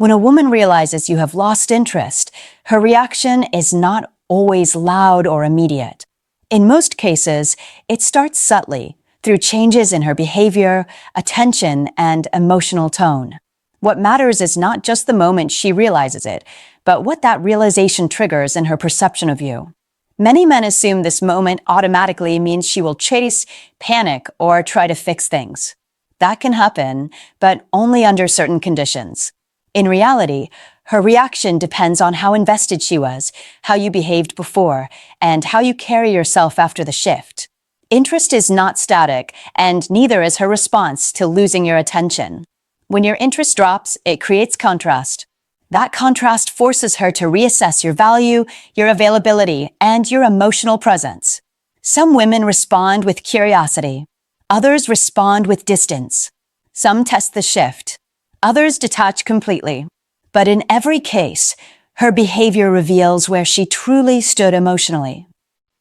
When a woman realizes you have lost interest, her reaction is not always loud or immediate. In most cases, it starts subtly, through changes in her behavior, attention, and emotional tone. What matters is not just the moment she realizes it, but what that realization triggers in her perception of you. Many men assume this moment automatically means she will chase, panic, or try to fix things. That can happen, but only under certain conditions. In reality, her reaction depends on how invested she was, how you behaved before, and how you carry yourself after the shift. Interest is not static, and neither is her response to losing your attention. When your interest drops, it creates contrast. That contrast forces her to reassess your value, your availability, and your emotional presence. Some women respond with curiosity. Others respond with distance. Some test the shift. Others detach completely. But in every case, her behavior reveals where she truly stood emotionally.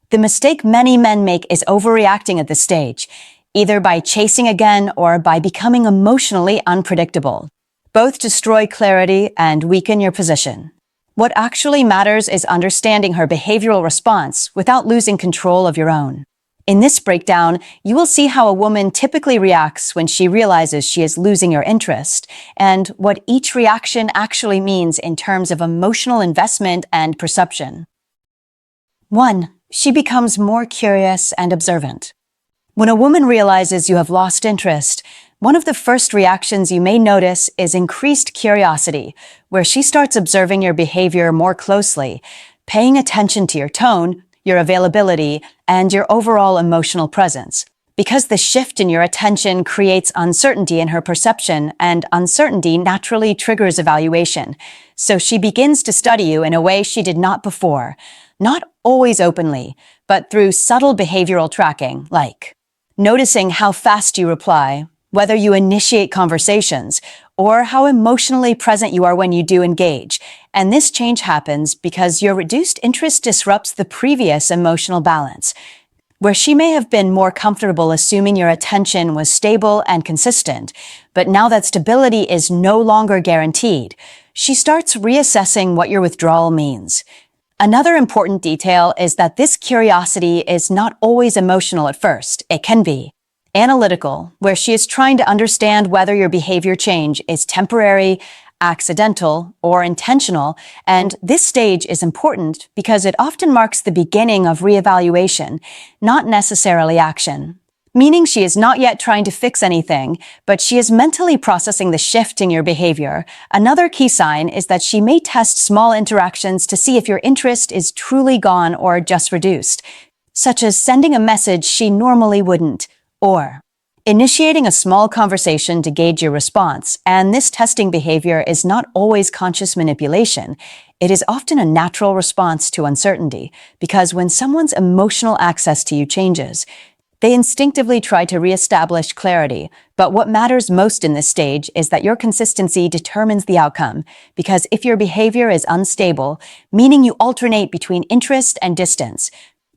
The mistake many men make is overreacting at this stage, either by chasing again or by becoming emotionally unpredictable. Both destroy clarity and weaken your position. What actually matters is understanding her behavioral response without losing control of your own. In this breakdown, you will see how a woman typically reacts when she realizes she is losing your interest, and what each reaction actually means in terms of emotional investment and perception. 1. She becomes more curious and observant. When a woman realizes you have lost interest, one of the first reactions you may notice is increased curiosity, where she starts observing your behavior more closely, paying attention to your tone, your availability, and your overall emotional presence. Because the shift in your attention creates uncertainty in her perception, and uncertainty naturally triggers evaluation. So she begins to study you in a way she did not before, not always openly, but through subtle behavioral tracking, like noticing how fast you reply, whether you initiate conversations, or how emotionally present you are when you do engage. And this change happens because your reduced interest disrupts the previous emotional balance. Where she may have been more comfortable assuming your attention was stable and consistent, but now that stability is no longer guaranteed, she starts reassessing what your withdrawal means. Another important detail is that this curiosity is not always emotional at first. It can be analytical, where she is trying to understand whether your behavior change is temporary, accidental, or intentional, and this stage is important because it often marks the beginning of reevaluation, not necessarily action. Meaning she is not yet trying to fix anything, but she is mentally processing the shift in your behavior. Another key sign is that she may test small interactions to see if your interest is truly gone or just reduced, such as sending a message she normally wouldn't, or initiating a small conversation to gauge your response. And this testing behavior is not always conscious manipulation. It is often a natural response to uncertainty, because when someone's emotional access to you changes, they instinctively try to reestablish clarity. But what matters most in this stage is that your consistency determines the outcome, because if your behavior is unstable, meaning you alternate between interest and distance,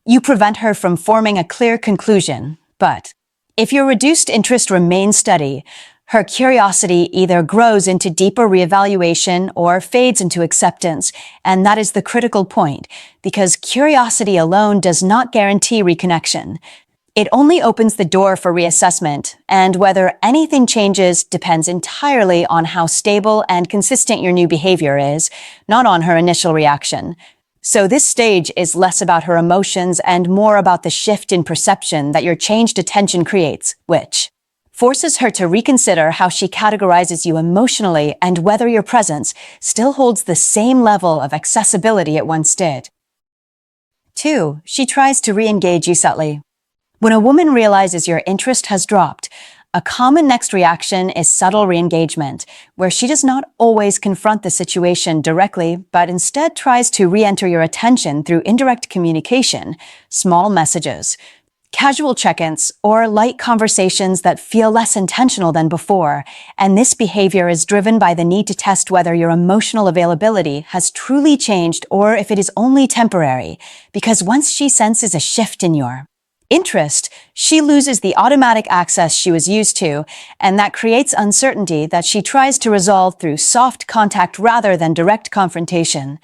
you prevent her from forming a clear conclusion. But if your reduced interest remains steady, her curiosity either grows into deeper reevaluation or fades into acceptance, and that is the critical point, because curiosity alone does not guarantee reconnection. It only opens the door for reassessment, and whether anything changes depends entirely on how stable and consistent your new behavior is, not on her initial reaction. So this stage is less about her emotions and more about the shift in perception that your changed attention creates, which forces her to reconsider how she categorizes you emotionally and whether your presence still holds the same level of accessibility it once did. 2. She tries to re-engage you subtly. When a woman realizes your interest has dropped, a common next reaction is subtle re-engagement, where she does not always confront the situation directly, but instead tries to re-enter your attention through indirect communication, small messages, casual check-ins, or light conversations that feel less intentional than before. And this behavior is driven by the need to test whether your emotional availability has truly changed or if it is only temporary, because once she senses a shift in your interest, she loses the automatic access she was used to, and that creates uncertainty that she tries to resolve through soft contact rather than direct confrontation.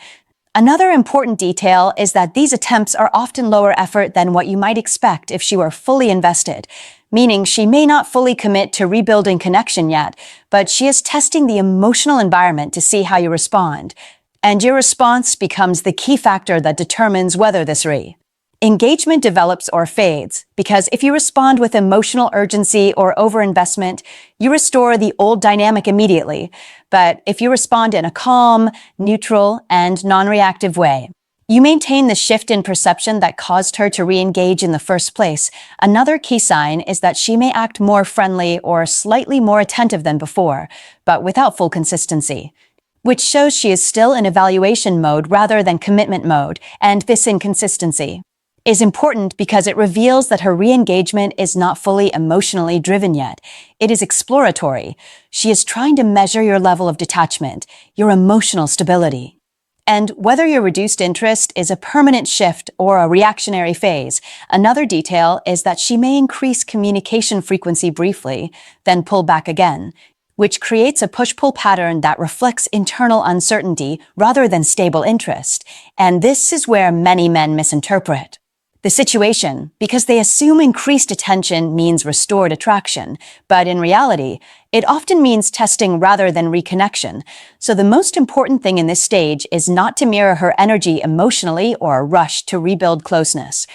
Another important detail is that these attempts are often lower effort than what you might expect if she were fully invested, meaning she may not fully commit to rebuilding connection yet, but she is testing the emotional environment to see how you respond. And your response becomes the key factor that determines whether this engagement develops or fades, because if you respond with emotional urgency or overinvestment, you restore the old dynamic immediately. But if you respond in a calm, neutral, and non-reactive way, you maintain the shift in perception that caused her to re-engage in the first place. Another key sign is that she may act more friendly or slightly more attentive than before, but without full consistency, which shows she is still in evaluation mode rather than commitment mode, and this inconsistency is important because it reveals that her re-engagement is not fully emotionally driven yet. It is exploratory. She is trying to measure your level of detachment, your emotional stability, and whether your reduced interest is a permanent shift or a reactionary phase. Another detail is that she may increase communication frequency briefly, then pull back again, which creates a push-pull pattern that reflects internal uncertainty rather than stable interest. And this is where many men misinterpret the situation, because they assume increased attention means restored attraction, but in reality, it often means testing rather than reconnection. So the most important thing in this stage is not to mirror her energy emotionally or rush to rebuild closeness,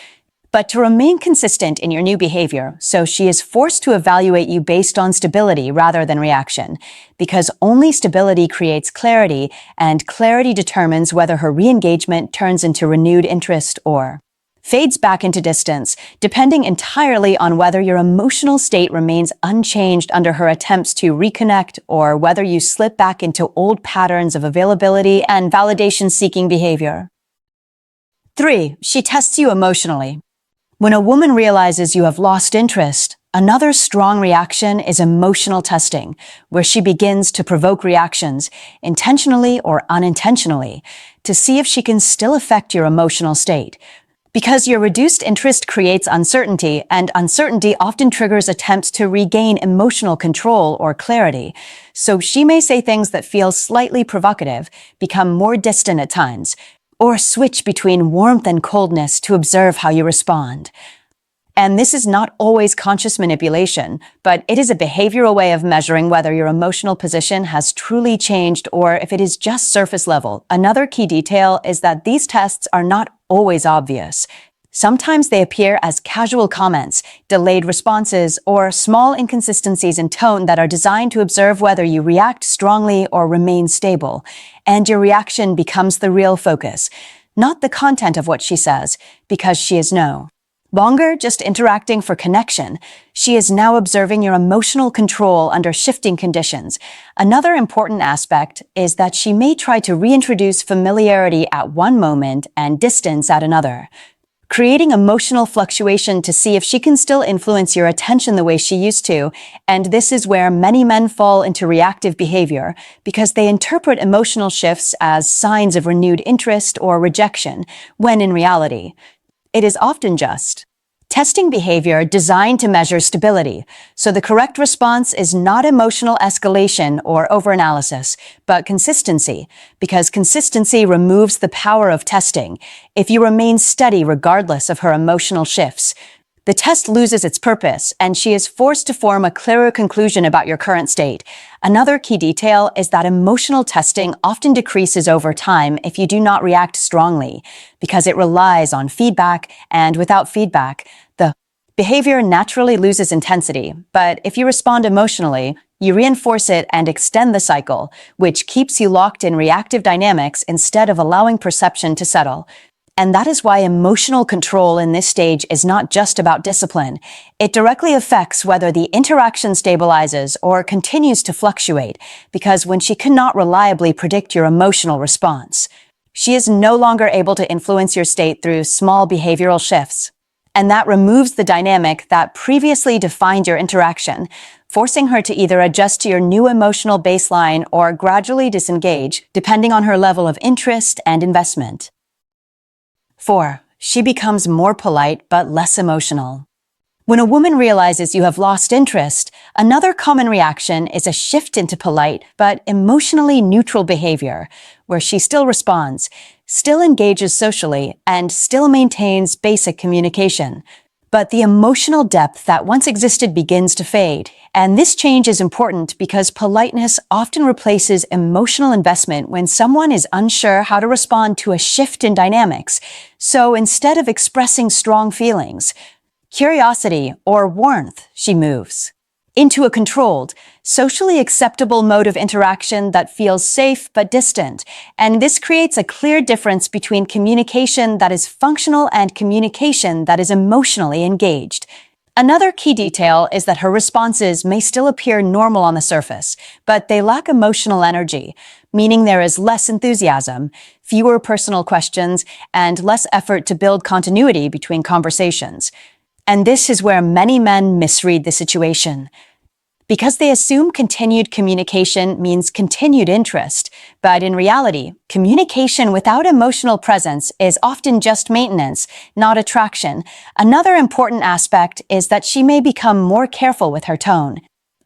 but to remain consistent in your new behavior, so she is forced to evaluate you based on stability rather than reaction, because only stability creates clarity, and clarity determines whether her re-engagement turns into renewed interest or fades back into distance, depending entirely on whether your emotional state remains unchanged under her attempts to reconnect or whether you slip back into old patterns of availability and validation-seeking behavior. 3. She tests you emotionally. When a woman realizes you have lost interest, another strong reaction is emotional testing, where she begins to provoke reactions, intentionally or unintentionally, to see if she can still affect your emotional state. Because your reduced interest creates uncertainty, and uncertainty often triggers attempts to regain emotional control or clarity. So she may say things that feel slightly provocative, become more distant at times, or switch between warmth and coldness to observe how you respond. And this is not always conscious manipulation, but it is a behavioral way of measuring whether your emotional position has truly changed or if it is just surface level. Another key detail is that these tests are not always obvious. Sometimes they appear as casual comments, delayed responses, or small inconsistencies in tone that are designed to observe whether you react strongly or remain stable. And your reaction becomes the real focus, not the content of what she says, because she is no longer just interacting for connection. She is now observing your emotional control under shifting conditions. Another important aspect is that she may try to reintroduce familiarity at one moment and distance at another, creating emotional fluctuation to see if she can still influence your attention the way she used to. And this is where many men fall into reactive behavior, because they interpret emotional shifts as signs of renewed interest or rejection, when in reality, it is often just testing behavior designed to measure stability. So the correct response is not emotional escalation or overanalysis, but consistency, because consistency removes the power of testing. If you remain steady regardless of her emotional shifts, the test loses its purpose, and she is forced to form a clearer conclusion about your current state. Another key detail is that emotional testing often decreases over time if you do not react strongly, because it relies on feedback, and without feedback, the behavior naturally loses intensity. But if you respond emotionally, you reinforce it and extend the cycle, which keeps you locked in reactive dynamics instead of allowing perception to settle. And that is why emotional control in this stage is not just about discipline. It directly affects whether the interaction stabilizes or continues to fluctuate, because when she cannot reliably predict your emotional response, she is no longer able to influence your state through small behavioral shifts. And that removes the dynamic that previously defined your interaction, forcing her to either adjust to your new emotional baseline or gradually disengage, depending on her level of interest and investment. 4. she becomes more polite but less emotional. When a woman realizes you have lost interest, another common reaction is a shift into polite but emotionally neutral behavior, where she still responds, still engages socially, and still maintains basic communication. But the emotional depth that once existed begins to fade, and this change is important because politeness often replaces emotional investment when someone is unsure how to respond to a shift in dynamics. So instead of expressing strong feelings, curiosity, or warmth, she moves into a controlled, socially acceptable mode of interaction that feels safe but distant, and this creates a clear difference between communication that is functional and communication that is emotionally engaged. Another key detail is that her responses may still appear normal on the surface, but they lack emotional energy, meaning there is less enthusiasm, fewer personal questions, and less effort to build continuity between conversations. And this is where many men misread the situation, because they assume continued communication means continued interest, but in reality, communication without emotional presence is often just maintenance, not attraction. Another important aspect is that she may become more careful with her tone,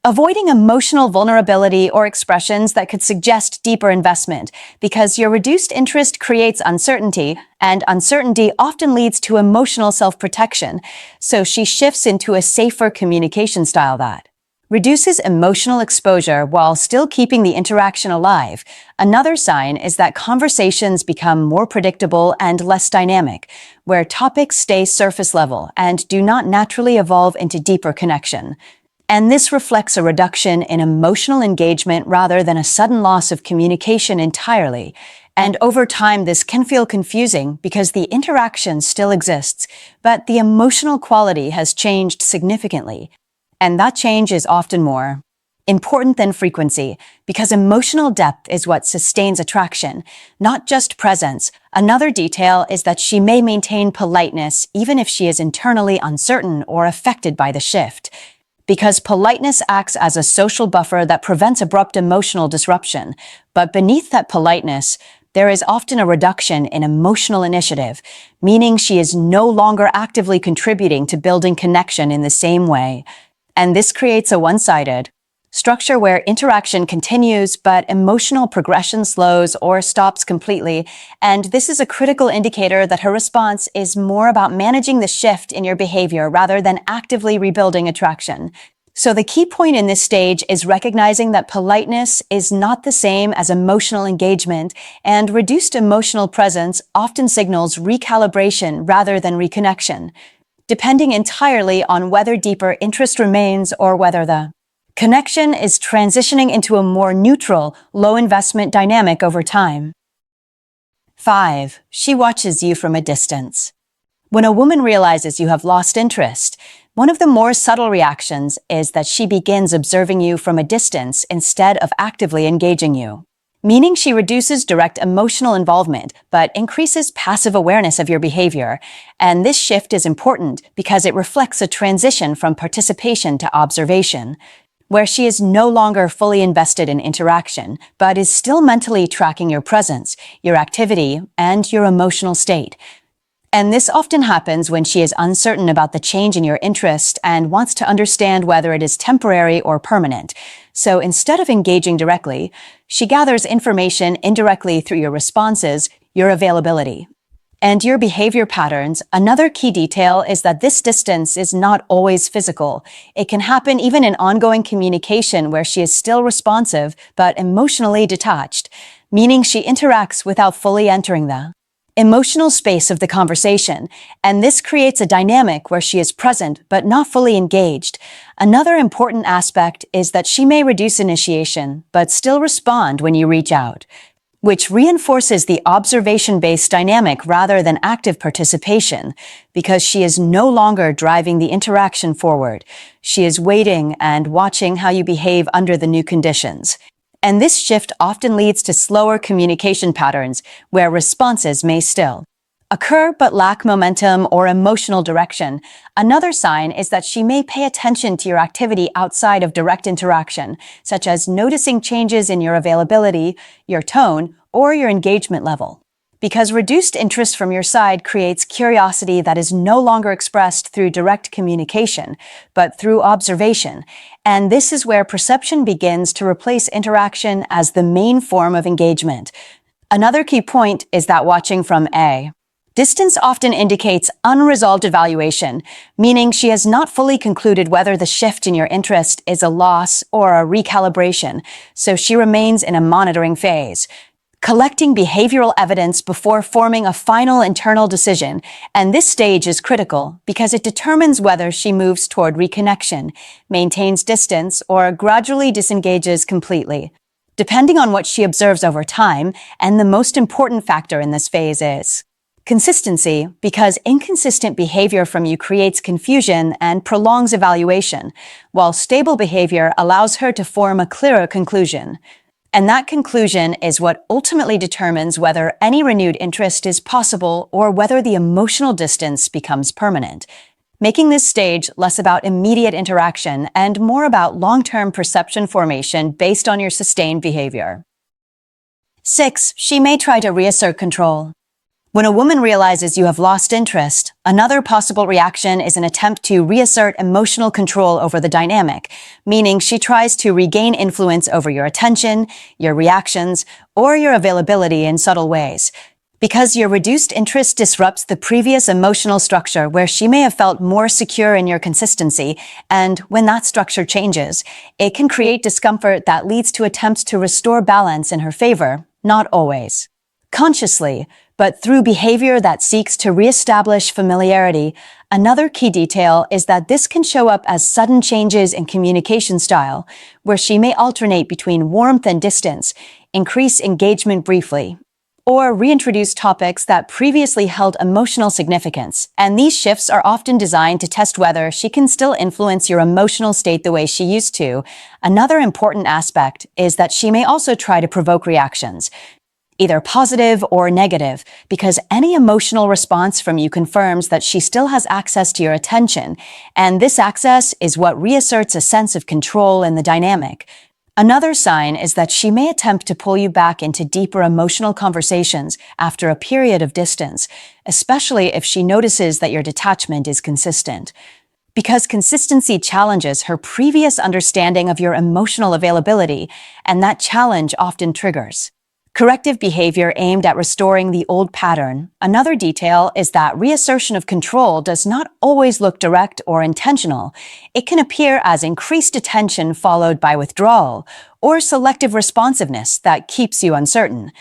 avoiding emotional vulnerability or expressions that could suggest deeper investment, because your reduced interest creates uncertainty, and uncertainty often leads to emotional self-protection, so she shifts into a safer communication style that reduces emotional exposure while still keeping the interaction alive. Another sign is that conversations become more predictable and less dynamic, where topics stay surface level and do not naturally evolve into deeper connection. And this reflects a reduction in emotional engagement rather than a sudden loss of communication entirely. And over time, this can feel confusing because the interaction still exists, but the emotional quality has changed significantly. And that change is often more important than frequency, because emotional depth is what sustains attraction, not just presence. Another detail is that she may maintain politeness even if she is internally uncertain or affected by the shift, because politeness acts as a social buffer that prevents abrupt emotional disruption. But beneath that politeness, there is often a reduction in emotional initiative, meaning she is no longer actively contributing to building connection in the same way. And this creates a one-sided structure where interaction continues, but emotional progression slows or stops completely. And this is a critical indicator that her response is more about managing the shift in your behavior rather than actively rebuilding attraction. So the key point in this stage is recognizing that politeness is not the same as emotional engagement, and reduced emotional presence often signals recalibration rather than reconnection, depending entirely on whether deeper interest remains or whether the connection is transitioning into a more neutral, low-investment dynamic over time. 5. She watches you from a distance. When a woman realizes you have lost interest, one of the more subtle reactions is that she begins observing you from a distance instead of actively engaging you, meaning she reduces direct emotional involvement but increases passive awareness of your behavior. And this shift is important because it reflects a transition from participation to observation, where she is no longer fully invested in interaction, but is still mentally tracking your presence, your activity, and your emotional state. And this often happens when she is uncertain about the change in your interest and wants to understand whether it is temporary or permanent. So instead of engaging directly, she gathers information indirectly through your responses, your availability, and your behavior patterns. Another key detail is that this distance is not always physical. It can happen even in ongoing communication where she is still responsive but emotionally detached, meaning she interacts without fully entering the emotional space of the conversation, and this creates a dynamic where she is present but not fully engaged. Another important aspect is that she may reduce initiation but still respond when you reach out, which reinforces the observation-based dynamic rather than active participation, because she is no longer driving the interaction forward. She is waiting and watching how you behave under the new conditions. And this shift often leads to slower communication patterns where responses may still occur but lack momentum or emotional direction. Another sign is that she may pay attention to your activity outside of direct interaction, such as noticing changes in your availability, your tone, or your engagement level. because reduced interest from your side creates curiosity that is no longer expressed through direct communication, but through observation. And this is where perception begins to replace interaction as the main form of engagement. Another key point is that watching from a distance often indicates unresolved evaluation, meaning she has not fully concluded whether the shift in your interest is a loss or a recalibration, so she remains in a monitoring phase, collecting behavioral evidence before forming a final internal decision. And this stage is critical because it determines whether she moves toward reconnection, maintains distance, or gradually disengages completely, depending on what she observes over time. And the most important factor in this phase is consistency, because inconsistent behavior from you creates confusion and prolongs evaluation, while stable behavior allows her to form a clearer conclusion. And that conclusion is what ultimately determines whether any renewed interest is possible or whether the emotional distance becomes permanent, making this stage less about immediate interaction and more about long-term perception formation based on your sustained behavior. 6. She may try to reassert control. When a woman realizes you have lost interest, another possible reaction is an attempt to reassert emotional control over the dynamic, meaning she tries to regain influence over your attention, your reactions, or your availability in subtle ways. Because your reduced interest disrupts the previous emotional structure where she may have felt more secure in your consistency, and when that structure changes, it can create discomfort that leads to attempts to restore balance in her favor, not always consciously, but through behavior that seeks to reestablish familiarity. Another key detail is that this can show up as sudden changes in communication style, where she may alternate between warmth and distance, increase engagement briefly, or reintroduce topics that previously held emotional significance. And these shifts are often designed to test whether she can still influence your emotional state the way she used to. Another important aspect is that she may also try to provoke reactions, either positive or negative, because any emotional response from you confirms that she still has access to your attention, and this access is what reasserts a sense of control in the dynamic. Another sign is that she may attempt to pull you back into deeper emotional conversations after a period of distance, especially if she notices that your detachment is consistent, because consistency challenges her previous understanding of your emotional availability, and that challenge often triggers corrective behavior aimed at restoring the old pattern. Another detail is that reassertion of control does not always look direct or intentional. It can appear as increased attention followed by withdrawal, or selective responsiveness that keeps you uncertain.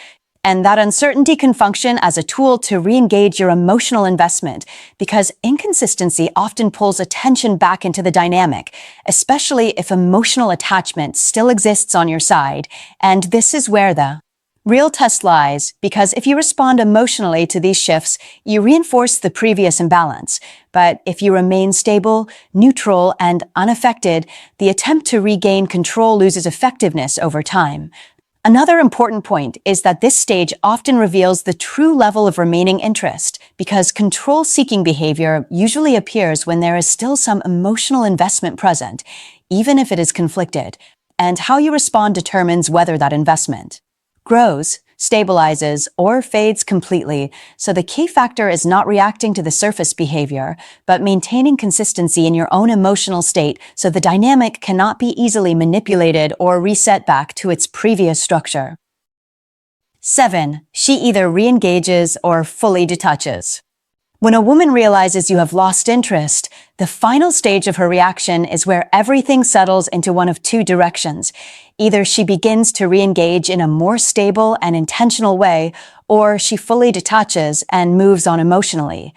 And that uncertainty can function as a tool to re-engage your emotional investment, because inconsistency often pulls attention back into the dynamic, especially if emotional attachment still exists on your side. And this is where the real test lies, because if you respond emotionally to these shifts, you reinforce the previous imbalance. But if you remain stable, neutral, and unaffected, the attempt to regain control loses effectiveness over time. Another important point is that this stage often reveals the true level of remaining interest, because control-seeking behavior usually appears when there is still some emotional investment present, even if it is conflicted, and how you respond determines whether that investment grows, stabilizes, or fades completely. So the key factor is not reacting to the surface behavior, but maintaining consistency in your own emotional state so the dynamic cannot be easily manipulated or reset back to its previous structure. 7. She either re-engages or fully detaches. When a woman realizes you have lost interest, the final stage of her reaction is where everything settles into one of two directions. Either she begins to re-engage in a more stable and intentional way, or she fully detaches and moves on emotionally.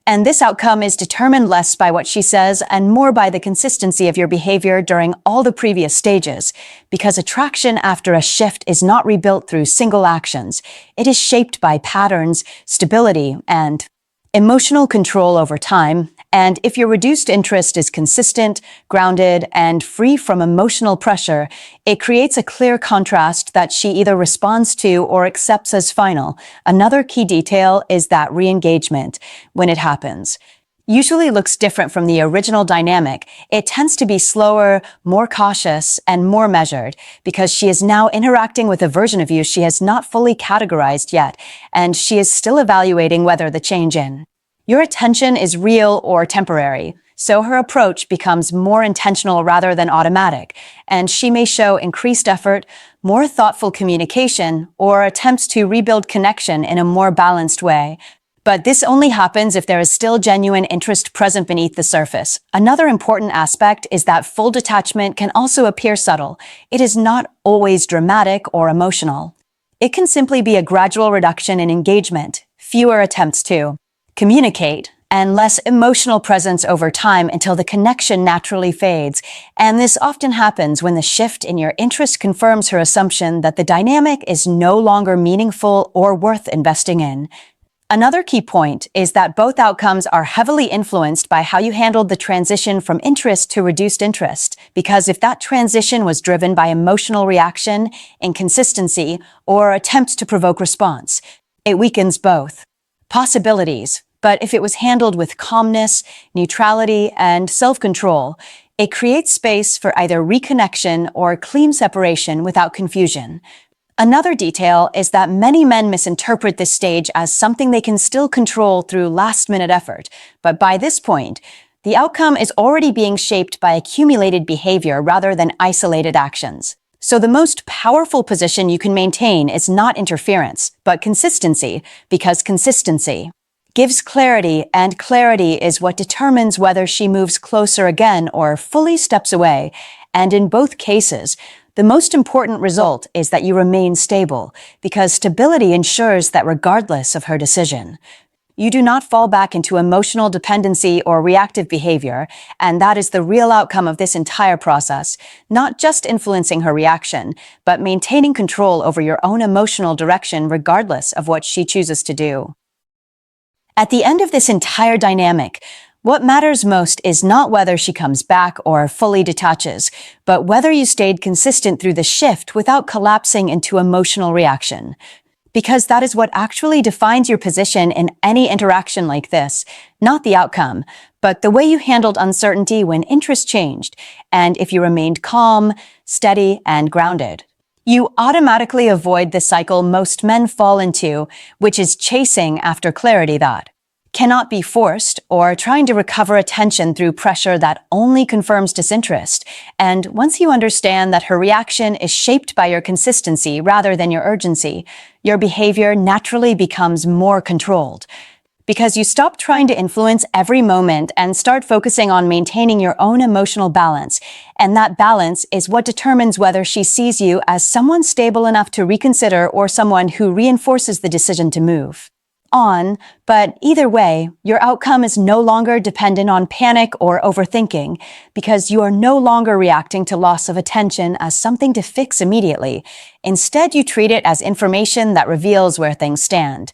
And this outcome is determined less by what she says and more by the consistency of your behavior during all the previous stages, because attraction after a shift is not rebuilt through single actions. It is shaped by patterns, stability, and emotional control over time. And if your reduced interest is consistent, grounded, and free from emotional pressure, it creates a clear contrast that she either responds to or accepts as final. Another key detail is that re-engagement, when it happens, usually looks different from the original dynamic. It tends to be slower, more cautious, and more measured because she is now interacting with a version of you she has not fully categorized yet, and she is still evaluating whether the change in your attention is real or temporary. So her approach becomes more intentional rather than automatic, and she may show increased effort, more thoughtful communication, or attempts to rebuild connection in a more balanced way. But this only happens if there is still genuine interest present beneath the surface. Another important aspect is that full detachment can also appear subtle. It is not always dramatic or emotional. It can simply be a gradual reduction in engagement, fewer attempts to communicate, and less emotional presence over time until the connection naturally fades. And this often happens when the shift in your interest confirms her assumption that the dynamic is no longer meaningful or worth investing in. Another key point is that both outcomes are heavily influenced by how you handled the transition from interest to reduced interest, because if that transition was driven by emotional reaction, inconsistency, or attempts to provoke response, it weakens both possibilities. But if it was handled with calmness, neutrality, and self-control, it creates space for either reconnection or clean separation without confusion. Another detail is that many men misinterpret this stage as something they can still control through last-minute effort, but by this point, the outcome is already being shaped by accumulated behavior rather than isolated actions. So the most powerful position you can maintain is not interference, but consistency, because consistency gives clarity, and clarity is what determines whether she moves closer again or fully steps away. And in both cases, the most important result is that you remain stable, because stability ensures that regardless of her decision, you do not fall back into emotional dependency or reactive behavior, and that is the real outcome of this entire process, not just influencing her reaction, but maintaining control over your own emotional direction regardless of what she chooses to do. At the end of this entire dynamic, what matters most is not whether she comes back or fully detaches, but whether you stayed consistent through the shift without collapsing into emotional reaction. Because that is what actually defines your position in any interaction like this, not the outcome, but the way you handled uncertainty when interest changed, and if you remained calm, steady, and grounded. You automatically avoid the cycle most men fall into, which is chasing after clarity that cannot be forced, or trying to recover attention through pressure that only confirms disinterest. And once you understand that her reaction is shaped by your consistency rather than your urgency, your behavior naturally becomes more controlled. Because you stop trying to influence every moment and start focusing on maintaining your own emotional balance. And that balance is what determines whether she sees you as someone stable enough to reconsider or someone who reinforces the decision to move on. But either way, your outcome is no longer dependent on panic or overthinking, because you are no longer reacting to loss of attention as something to fix immediately. Instead, you treat it as information that reveals where things stand.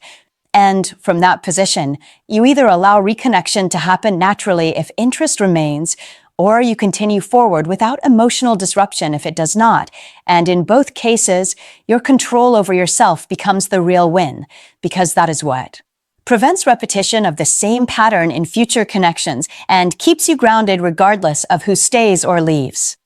And from that position, you either allow reconnection to happen naturally if interest remains, or you continue forward without emotional disruption if it does not. And in both cases, your control over yourself becomes the real win, because that is what prevents repetition of the same pattern in future connections and keeps you grounded regardless of who stays or leaves.